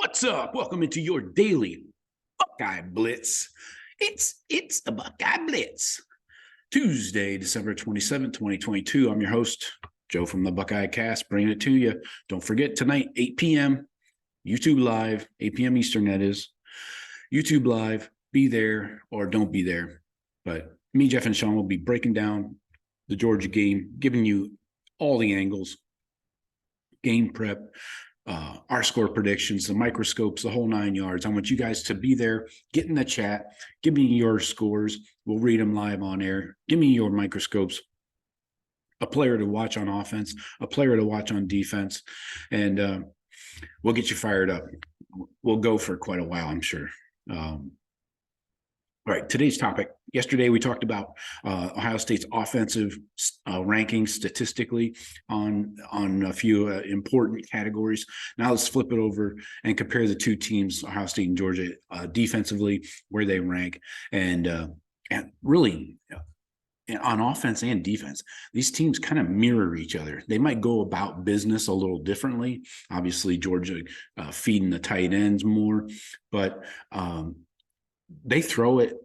What's up? Welcome into your daily Buckeye Blitz. It's the Buckeye Blitz. Tuesday, December 27th, 2022. I'm your host, Joe from the Buckeye Cast, bringing it to you. Don't forget, tonight, 8 p.m., YouTube Live, 8 p.m. Eastern, that is. YouTube Live, be there or don't be there. But me, Jeff, and Sean will be breaking down the Georgia game, giving you all the angles, game prep, our score predictions, the microscopes, the whole 9 yards. I want you guys to be there, get in the chat, give me your scores. We'll read them live on air. Give me your microscopes, a player to watch on offense, a player to watch on defense, and we'll get you fired up. We'll go for quite a while, I'm sure. All right, today's topic. Yesterday, we talked about Ohio State's offensive rankings statistically on a few important categories. Now let's flip it over and compare the two teams, Ohio State and Georgia, defensively, where they rank, and really on offense and defense. These teams kind of mirror each other. They might go about business a little differently. Obviously, Georgia feeding the tight ends more, but they throw it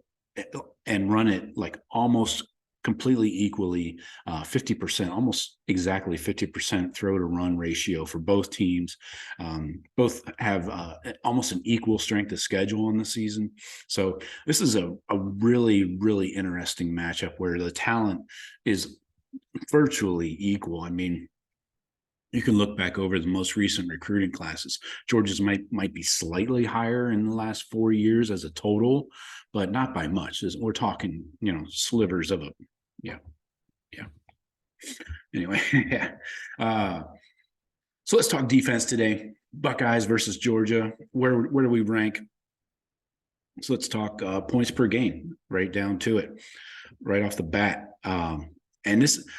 and run it like almost completely equally, 50%, almost exactly 50% throw to run ratio for both teams. Both have almost an equal strength of schedule in the season. So this is a really, really interesting matchup where the talent is virtually equal. I mean, you can look back over the most recent recruiting classes. Georgia's might be slightly higher in the last 4 years as a total, but not by much. We're talking, slivers of yeah. Anyway, yeah. So let's talk defense today. Buckeyes versus Georgia. Where do we rank? So let's talk points per game, right down to it, right off the bat.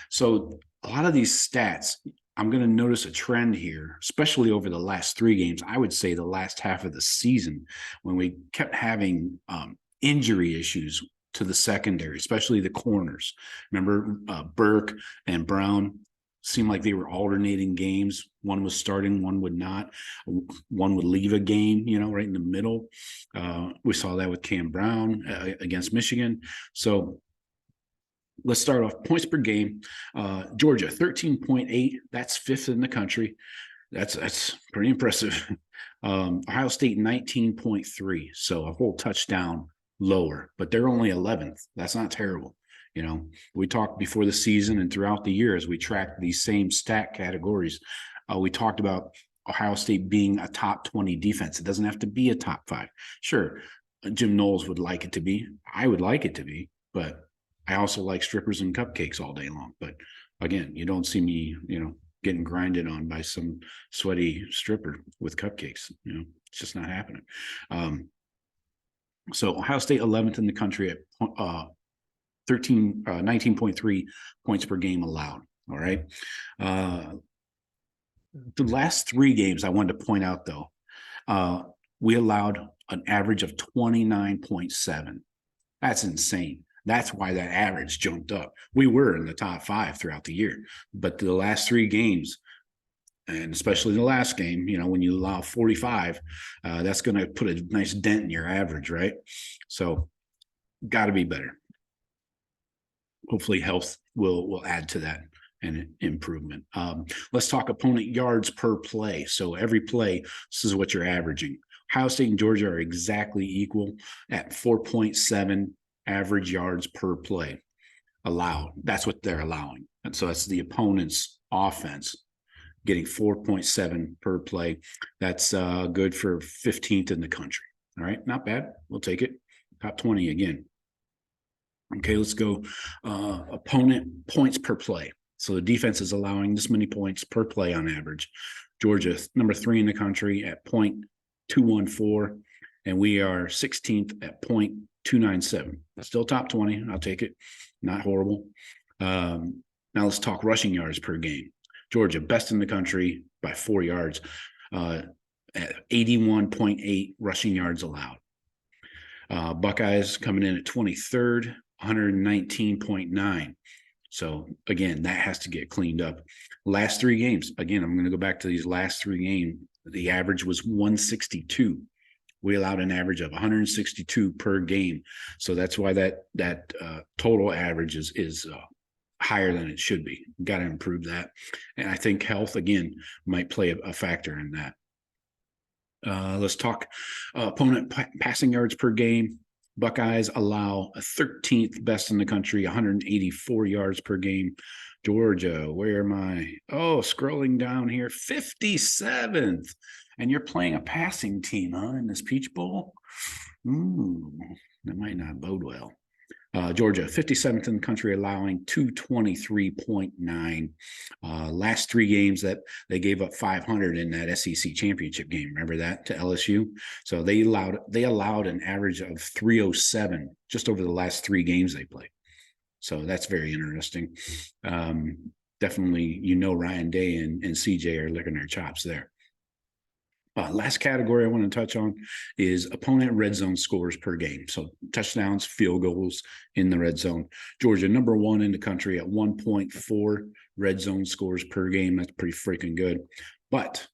So a lot of these stats, I'm going to notice a trend here, especially over the last 3 games. I would say the last half of the season, when we kept having injury issues to the secondary, especially the corners. Remember, Burke and Brown seemed like they were alternating games. One was starting, one would not. One would leave a game, right in the middle. We saw that with Cam Brown against Michigan. So let's start off points per game. Georgia, 13.8. That's 5th in the country. That's pretty impressive. Ohio State, 19.3. So a whole touchdown lower, but they're only 11th. That's not terrible. We talked before the season and throughout the year as we tracked these same stat categories. We talked about Ohio State being a top 20 defense. It doesn't have to be a top 5. Sure, Jim Knowles would like it to be. I would like it to be, but I also like strippers and cupcakes all day long. But again, you don't see me, getting grinded on by some sweaty stripper with cupcakes. It's just not happening. So Ohio State 11th in the country at 19.3 points per game allowed. All right. The last 3 games I wanted to point out, though, we allowed an average of 29.7. That's insane. That's why that average jumped up. We were in the top 5 throughout the year, but the last 3 games, and especially the last game, when you allow 45, that's going to put a nice dent in your average, right? So got to be better. Hopefully health will add to that and improvement. Let's talk opponent yards per play. So every play, this is what you're averaging. Ohio State and Georgia are exactly equal at 4.7 average yards per play allowed. That's what they're allowing. And so that's the opponent's offense getting 4.7 per play. That's good for 15th in the country. All right, not bad. We'll take it. Top 20 again. Okay, let's go opponent points per play. So the defense is allowing this many points per play on average. Georgia, number 3 in the country at 0.214, and we are 16th at 0.297. Still top 20. I'll take it. Not horrible. Now let's talk rushing yards per game. Georgia, best in the country by 4 yards, at 81.8 rushing yards allowed. Buckeyes coming in at 23rd, 119.9. So again, that has to get cleaned up. Last 3 games, again, I'm going to go back to these last 3 The average was 162. We allowed an average of 162 per game. So that's why that total average is higher than it should be. Got to improve that. And I think health, again, might play a factor in that. Let's talk opponent passing yards per game. Buckeyes allow a 13th best in the country, 184 yards per game. Georgia, where am I? Oh, scrolling down here, 57th. And you're playing a passing team, huh, in this Peach Bowl? That might not bode well. Georgia, 57th in the country, allowing 223.9. Last three games that they gave up 500 in that SEC championship game. Remember that, to LSU? So they allowed an average of 307 just over the last three games they played. So that's very interesting. Definitely, Ryan Day and CJ are licking their chops there. Last category I want to touch on is opponent red zone scores per game. So touchdowns, field goals in the red zone. Georgia, number one in the country at 1.4 red zone scores per game. That's pretty freaking good. But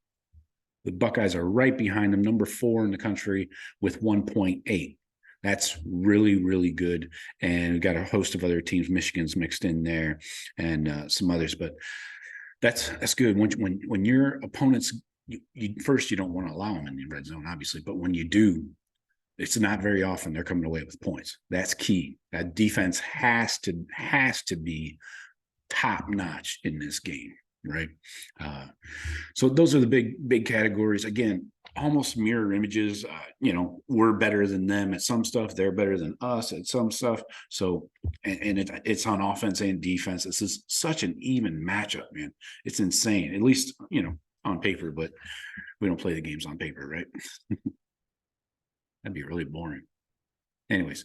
the Buckeyes are right behind them, number 4 in the country with 1.8. That's really, really good. And we've got a host of other teams. Michigan's mixed in there and some others. But that's good. When your opponents – you don't want to allow them in the red zone, obviously, but when you do, it's not very often they're coming away with points. That's key. That defense has to be top notch in this game, right? So those are the big categories. Again, almost mirror images. We're better than them at some stuff. They're better than us at some stuff. So, and it's on offense and defense. This is such an even matchup, man. It's insane. At least on paper, but we don't play the games on paper, right? That'd be really boring. Anyways,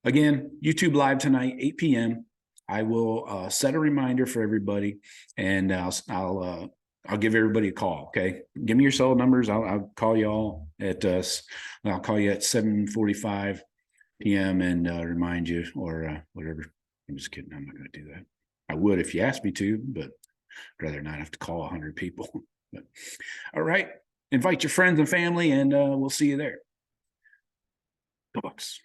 again, YouTube live tonight, 8 p.m. I will set a reminder for everybody, and I'll give everybody a call. Okay, give me your cell numbers. I'll call you all at I'll call you at 7:45 p.m. and remind you or whatever. I'm just kidding. I'm not going to do that. I would if you asked me to, but I'd rather not have to call 100 people. But, all right. Invite your friends and family, and we'll see you there. Go Bucks.